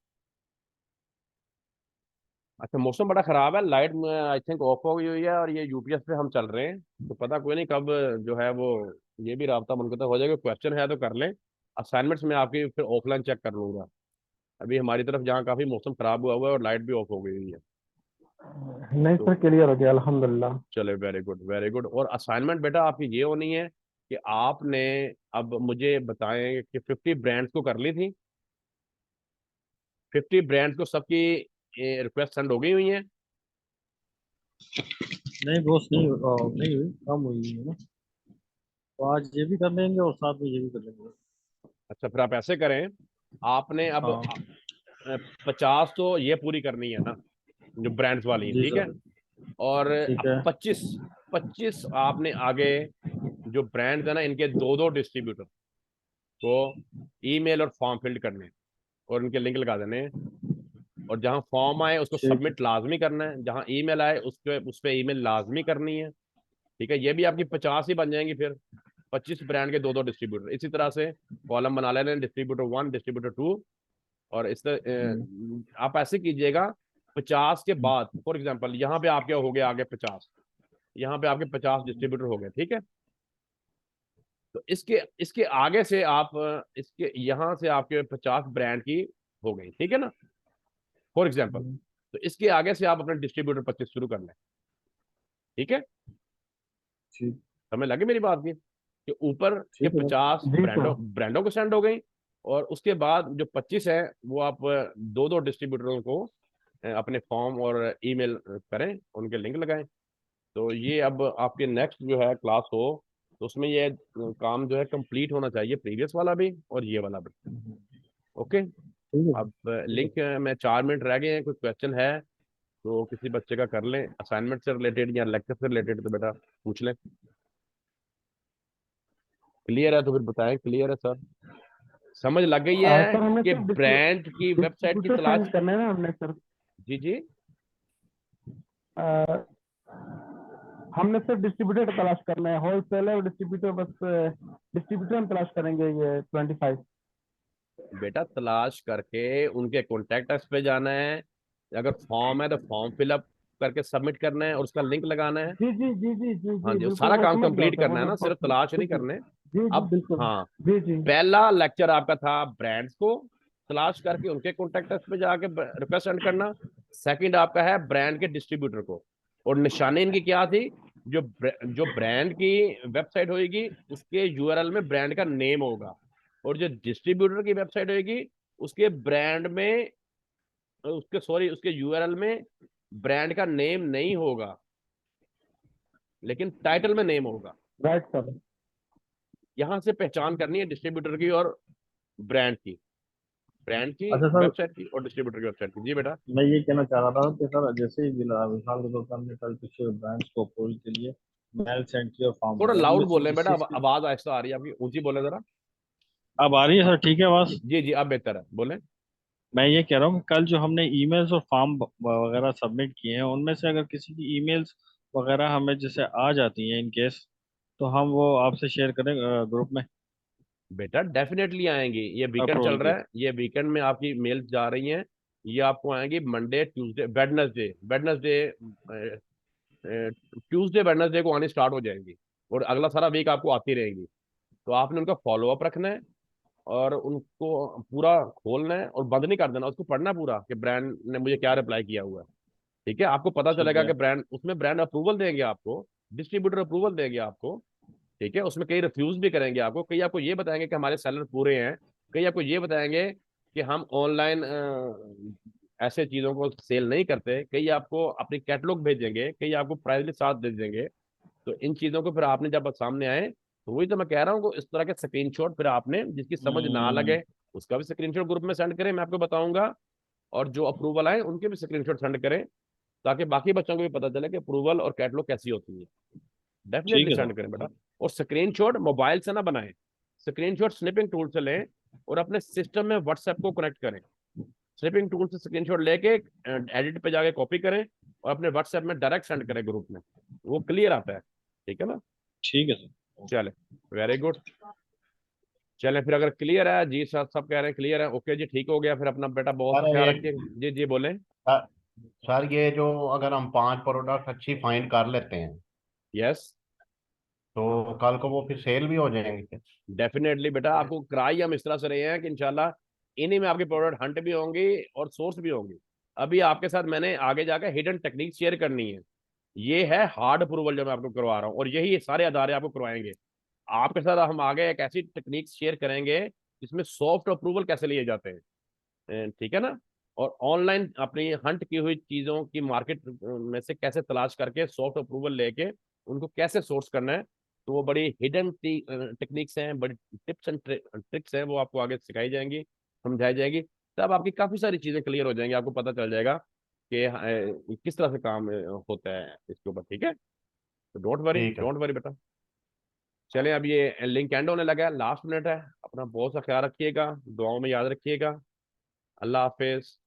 अच्छा, मौसम बड़ा ख़राब है, लाइट में आई थिंक ऑफ हो गई हुई है, और ये यूपीएस पे हम चल रहे हैं, तो पता कोई नहीं कब जो है वो ये भी राब्ता मुनक़ता हो जाएगा। क्वेश्चन है तो कर लें, असाइनमेंट्स में आपकी फिर ऑफलाइन चेक कर लूंगा। अभी हमारी तरफ जहाँ काफ़ी मौसम ख़राब हुआ हुआ है और लाइट भी ऑफ हो गई हुई है। नहीं तो सर, क्लियर हो गया अल्हम्दुलिल्लाह। चले, वेरी गुड वेरी गुड। और असाइनमेंट बेटा आपकी ये होनी है कि आपने अब मुझे बताएं कि 50 ब्रांड्स को कर ली थी, 50 ब्रांड्स को सबकी रिक्वेस्ट सेंड हो गई हुई है। नहीं बॉस, नहीं हुई, कम हुई है ना। तो आज ये भी कर लेंगे और साथ में ये भी कर लेंगे। अच्छा, फिर आप ऐसे करें, आपने अब हाँ 50 तो ये पूरी करनी है ना जो ब्रांड्स वाली है, जी ठीक है। सर। और ठीक अब है। 25 आपने आगे जो ब्रांड्स है ना इनके दो दो डिस्ट्रीब्यूटर को ईमेल और फॉर्म फिल करने हैं, और इनके लिंक लगा देने हैं। और जहां फॉर्म आए उसको ठीक है। सबमिट लाजमी करना है, जहां ईमेल आए उस पे ईमेल लाजमी करनी है, ठीक है। ये भी आपकी 50 ही बन जाएंगी फिर, 25 ब्रांड के दो दो डिस्ट्रीब्यूटर, इसी तरह से कॉलम बना लेना, डिस्ट्रीब्यूटर 1 डिस्ट्रीब्यूटर 2। और इस हम्म, आप ऐसे कीजिएगा, 50 के बाद फॉर एग्जाम्पल यहाँ पे आपके हो गया आगे 50, यहाँ पे आपके 50 डिस्ट्रीब्यूटर हो गए, ठीक है। तो इसके इसके आगे से आप इसके यहाँ से आपके 50 ब्रांड की हो गई, ठीक है ना, फॉर एग्जाम्पल। हम्म, तो इसके आगे से आप अपने डिस्ट्रीब्यूटर 25 शुरू कर लें, ठीक है। ठीक। समझ लगे मेरी बात की कि ऊपर के ठीक है बस। 50 जी ब्रांडों सर। ब्रांडों को सेंड हो गई, और उसके बाद जो 25 है वो आप दो दो डिस्ट्रीब्यूटरों को अपने फॉर्म और ईमेल करें, उनके लिंक लगाएं। तो ये अब आपके नेक्स्ट जो है क्लास हो तो उसमें ये काम जो है कंप्लीट होना चाहिए, प्रीवियस वाला भी और ये वाला भी, ओके। ठीक है अब ठीक है। लिंक में 4 मिनट रह गए हैं, कोई क्वेश्चन है तो किसी बच्चे का कर लें, असाइनमेंट से रिलेटेड या लेक्चर से रिलेटेड तो बेटा पूछ लें। क्लियर है तो फिर बताएं, क्लियर है सर, समझ लग गई है सर हमें कि सर ब्रांड की वेबसाइट की डिस्ट्रीब्यूटर तलाश। सेंड करना है ना हमने सर। जी जी, अ, हमने सर डिस्ट्रीब्यूटर तलाश करना है, होलसेलर और डिस्ट्रीब्यूटर, बस डिस्ट्रीब्यूटर हम तलाश करेंगे ये 25। बेटा तलाश करके उनके कॉन्टेक्ट पे जाना है, अगर फॉर्म है तो फॉर्म फिलअप करके सबमिट करना है और उसका लिंक लगाना है। जी जी जी जी जी हाँ जी जी, वो बिल्कुल, सारा वो काम समझ गया कंप्लीट सर, वो करना है ना, सब सिर्फ तलाश नहीं ठीक है। करने। जी जी अब बिल्कुल। हाँ, जी जी। पहला लेक्चर आपका था ब्रांड्स को, तलाश करके उनके कॉन्टेक्ट में जाके रिक्वेस्ट सेंड करना। सेकंड आपका है ब्रांड के डिस्ट्रीब्यूटर को, और निशानी इनकी क्या थी, जो ब्रांड की वेबसाइट होगी उसके यूआरएल में ब्रांड का नेम होगा, और जो डिस्ट्रीब्यूटर की वेबसाइट होगी उसके ब्रांड में उसके यूआरएल में ब्रांड का नेम नहीं होगा, लेकिन टाइटल में नेम होगा। Right sir. यहां से पहचान करनी है डिस्ट्रीब्यूटर की और ब्रांड की, अच्छा सर, वेबसाइट की और डिस्ट्रीब्यूटर की वेबसाइट की। जी बेटा। मैं ये कहना चाह रहा था कि सर जैसे ही मिसाल के तौर पर हमने कल कुछ ब्रांड्स को अप्रूवल के लिए मेल सेंड किया फॉर्म थोड़ा भरा, लाउड उनमें से बोले जिस बेटा, चीज की आवाज आहिस्ता आ रही है आपकी, ऊंची बोले जरा। अब आ रही है सर, ठीक है आवाज? जी जी, अब बेहतर है, बोले। मैं ये कह रहा हूँ कि कल जो हमने ईमेल्स और फॉर्म वगैरह सबमिट किए हैं, उनमें से अगर किसी की ईमेल्स वगैरह हमें जैसे आ जाती हैं इन केस, तो हम वो आपसे शेयर करें ग्रुप में बेटा डेफिनेटली आएंगी, ये वीकेंड चल अप्रूवल रहा के। है, ये वीकेंड में आपकी मेल जा रही हैं, ये आपको आएंगी Monday Tuesday Wednesday, Tuesday Wednesday को आनी स्टार्ट हो जाएंगी, और अगला सारा वीक आपको आती रहेंगी। तो आपने उनका फॉलो अप रखना है, और उनको पूरा खोलना है और बंद नहीं कर देना, उसको पढ़ना पूरा कि ब्रांड ने मुझे क्या रिप्लाई किया हुआ है। ठीक है, आपको पता ठीक चलेगा है। कि ब्रांड, उसमें ब्रांड अप्रूवल देंगे आपको, डिस्ट्रीब्यूटर अप्रूवल देंगे आपको। ठीक है, उसमें कई रिफ्यूज भी करेंगे आपको, कई आपको ये बताएंगे कि हमारे सेलर पूरे हैं, कई आपको ये बताएंगे कि हम ऑनलाइन ऐसे चीजों को सेल नहीं करते, कई आपको अपनी कैटलॉग भेजेंगे, कई आपको प्राइस लिस्ट साथ दे देंगे। तो इन चीजों को फिर आपने जब सामने आए, तो वही तो मैं कह रहा हूँ कि इस तरह के स्क्रीनशॉट फिर आपने, जिसकी समझ ना हम्म, लगे उसका भी स्क्रीनशॉट ग्रुप में सेंड करें, मैं आपको बताऊंगा, और जो अप्रूवल आए उनके भी स्क्रीनशॉट सेंड करें, ताकि बाकी बच्चों को भी पता चले कि अप्रूवल और कैटलॉग कैसी होती है। ठीक डेफिनेटली है सेंड सर। करें बेटा। और स्क्रीनशॉट मोबाइल से ना बनाएं, स्क्रीनशॉट स्निपिंग टूल से लें, और अपने सिस्टम में व्हाट्सएप को कनेक्ट करें, स्निपिंग टूल से स्क्रीनशॉट लेके एडिट पे जाके कॉपी करें, और अपने व्हाट्सएप में डायरेक्ट सेंड करें ग्रुप में, वो क्लियर आता है। ठीक है ना? ठीक है सर। चले, वेरी गुड। चले फिर, अगर क्लियर है जी, सब कह रहे हैं क्लियर है, ओके जी, ठीक हो गया, फिर अपना बेटा बहुत सा सर ख्याल एक रखिए। जी जी बोले। सर सर, ये जो अगर हम 5 प्रोडक्ट अच्छी फाइंड कर लेते हैं, यस, तो कल को वो फिर सेल भी हो जाएंगे क्या? डेफिनेटली बेटा, आपको कराई हम इस तरह से रहे हैं कि इंशाल्लाह इन्हीं में आपके प्रोडक्ट हंट भी होंगी और सोर्स भी होंगी। अभी आपके साथ मैंने आगे जाकर हिडन टेक्निक शेयर करनी है, ये है हार्ड अप्रूवल जो मैं आपको करवा रहा हूँ, और यही ये सारे अदारे आपको करवाएंगे। आपके साथ हम आगे एक ऐसी टेक्निक शेयर करेंगे जिसमें सॉफ्ट अप्रूवल कैसे लिए जाते हैं, ठीक है ना, और ऑनलाइन अपनी हंट की हुई चीजों की मार्केट में से कैसे तलाश करके सॉफ्ट अप्रूवल लेके उनको कैसे सोर्स करना है। तो वो बड़ी हिडन टेक्निक्स हैं, बड़ी टिप्स एंड ट्रिक्स हैं, वो आपको आगे सिखाई जाएंगी, समझाई जाएगी, तब आपकी काफी सारी चीजें क्लियर हो जाएंगी, आपको पता चल जाएगा कि किस तरह से काम होता है इसके ऊपर। ठीक है, तो डोंट वरी, ठीक है। डोंट वरी बेटा। चलें, अब ये लिंक एंड होने लगा है, लास्ट मिनट है, अपना बहुत सा ख्याल रखिएगा, दुआओं में याद रखिएगा। अल्लाह हाफिज।